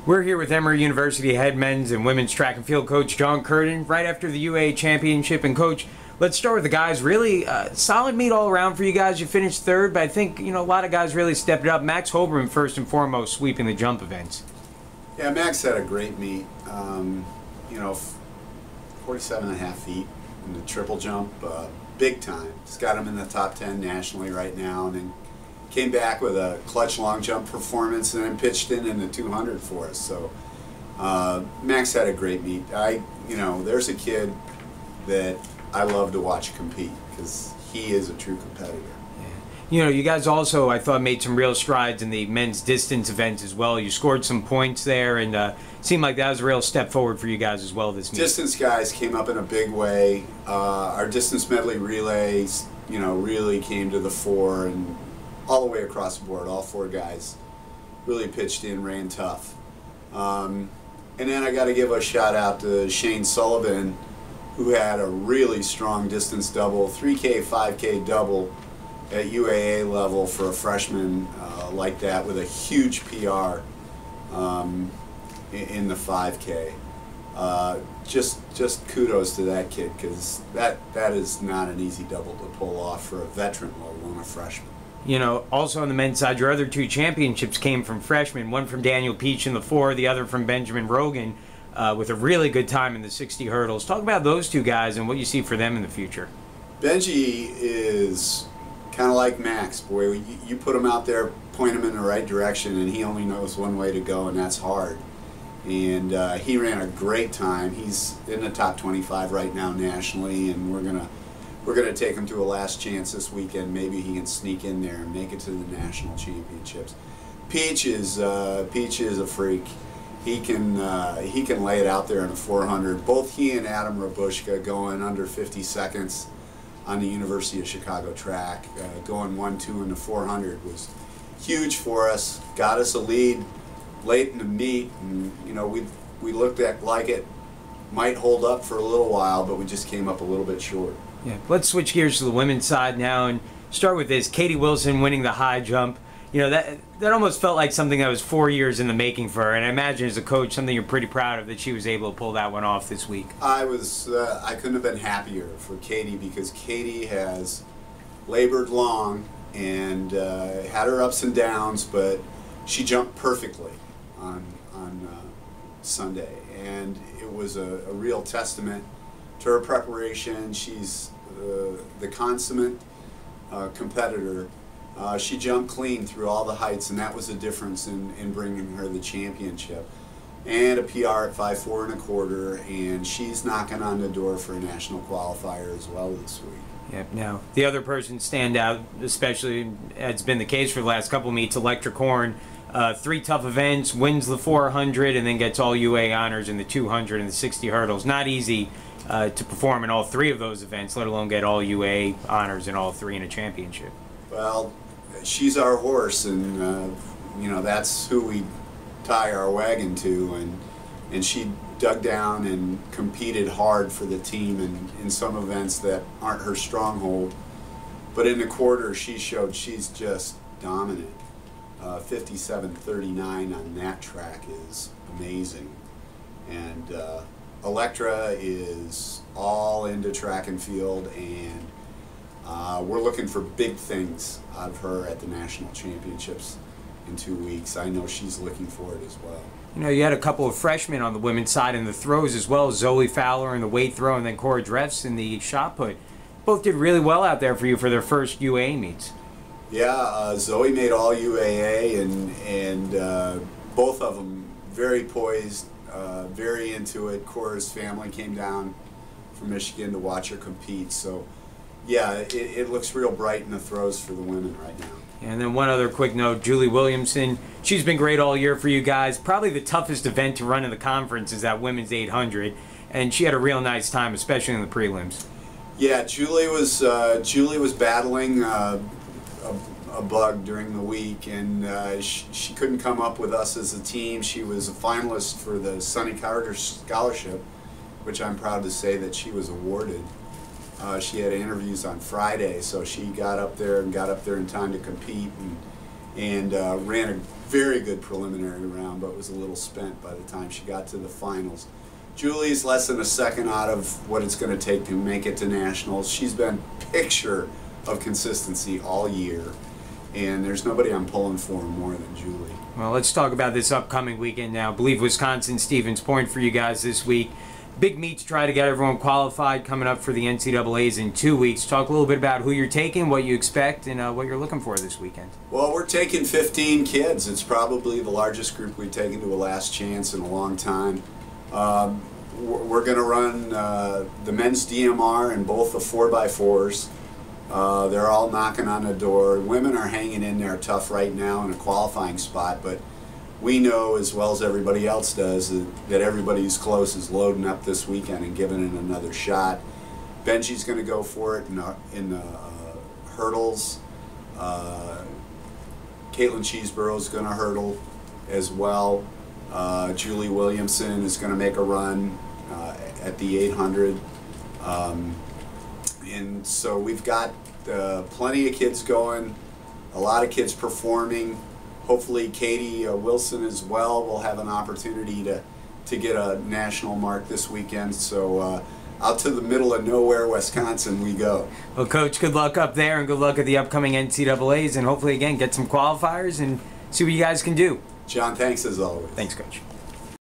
We're here with Emory University head men's and women's track and field coach John Curtin right after the UAA championship. And coach, let's start with the guys. Really solid meet all around for you guys. You finished third, but I think a lot of guys really stepped it up. Max Holbrook first and foremost sweeping the jump events. Yeah, Max had a great meet. 47.5 feet in the triple jump, big time. It's got him in the top 10 nationally right now, and then came back with a clutch long jump performance and then pitched in the 200 for us. So Max had a great meet. There's a kid that I love to watch compete because he is a true competitor. You guys also, I thought, made some real strides in the men's distance events as well. You scored some points there, and seemed like that was a real step forward for you guys as well this meet. Distance guys came up in a big way. Our distance medley relays, really came to the fore, and all the way across the board, all four guys really pitched in, ran tough. And then I got to give a shout out to Shane Sullivan, who had a really strong distance double, 3K, 5K double at UAA level for a freshman like that, with a huge PR in the 5K. Just kudos to that kid, because that is not an easy double to pull off for a veteran, let alone a freshman. Also on the men's side, your other two championships came from freshmen, one from Daniel Peach in the 4, the other from Benjamin Rogan, with a really good time in the 60 hurdles. Talk about those two guys and what you see for them in the future. Benji is kind of like Max. Boy, you put him out there, point him in the right direction, and he only knows one way to go, and that's hard. And he ran a great time. He's in the top 25 right now nationally, and we're gonna take him to a last chance this weekend. Maybe he can sneak in there and make it to the national championships. Peach is a freak. He can lay it out there in the 400. Both he and Adam Rabushka going under 50 seconds on the University of Chicago track, going 1-2 in the 400 was huge for us. Got us a lead late in the meet, and we looked at like it might hold up for a little while, but we just came up a little bit short. Yeah, let's switch gears to the women's side now and start with this. Katie Wilson winning the high jump. That almost felt like something that was 4 years in the making for her, and I imagine as a coach, something you're pretty proud of that she was able to pull that one off this week. I couldn't have been happier for Katie, because Katie has labored long and had her ups and downs, but she jumped perfectly on Sunday, and it was a real testament to her preparation. She's the consummate competitor. She jumped clean through all the heights, and that was the difference in bringing her the championship. And a PR at 5'4 1/4, and she's knocking on the door for a national qualifier as well this week. Yep. Now, the other person stand out, especially as been the case for the last couple meets, Electra Korn. 3 tough events, wins the 400, and then gets all UA honors in the 200 and the 60 hurdles. Not easy to perform in all 3 of those events, let alone get all UA honors in all 3 in a championship. Well, she's our horse, and that's who we tie our wagon to, and she dug down and competed hard for the team in some events that aren't her stronghold. But in the quarter, she showed she's just dominant. 57.39 on that track is amazing. And Electra is all into track and field, and we're looking for big things out of her at the national championships in 2 weeks. I know she's looking for it as well. You had a couple of freshmen on the women's side in the throws as well, Zoe Fowler in the weight throw, and then Cora Drefts in the shot put. Both did really well out there for you for their first UAA meets. Yeah, Zoe made all UAA, and both of them very poised, very into it. Cora's family came down from Michigan to watch her compete, so yeah, it looks real bright in the throws for the women right now. And then one other quick note, Julie Williamson, she's been great all year for you guys. Probably the toughest event to run in the conference is that women's 800, and she had a real nice time, especially in the prelims. Yeah, Julie was battling a bug during the week, and she couldn't come up with us as a team. She was a finalist for the Sonny Carter Scholarship, which I'm proud to say that she was awarded. She had interviews on Friday, so she got up there in time to compete, and ran a very good preliminary round, but was a little spent by the time she got to the finals. Julie's less than a second out of what it's going to take to make it to nationals. She's been picture of consistency all year, and there's nobody I'm pulling for more than Julie. Well, let's talk about this upcoming weekend now. I believe Wisconsin, Stevens Point for you guys this week. Big meet to try to get everyone qualified coming up for the NCAAs in 2 weeks. Talk a little bit about who you're taking, what you expect, and what you're looking for this weekend. Well, we're taking 15 kids. It's probably the largest group we've taken to a last chance in a long time. We're going to run the men's DMR and both the 4x4s. They're all knocking on the door. Women are hanging in there tough right now in a qualifying spot, but we know as well as everybody else does that everybody who's close is loading up this weekend and giving it another shot. Benji's going to go for it in the hurdles. Caitlin Cheeseborough's going to hurdle as well. Julie Williamson is going to make a run at the 800. And so we've got plenty of kids going, a lot of kids performing. Hopefully Katie Wilson as well will have an opportunity to get a national mark this weekend. So out to the middle of nowhere, Wisconsin, we go. Well, Coach, good luck up there, and good luck at the upcoming NCAAs, and hopefully, again, get some qualifiers and see what you guys can do. John, thanks as always. Thanks, Coach.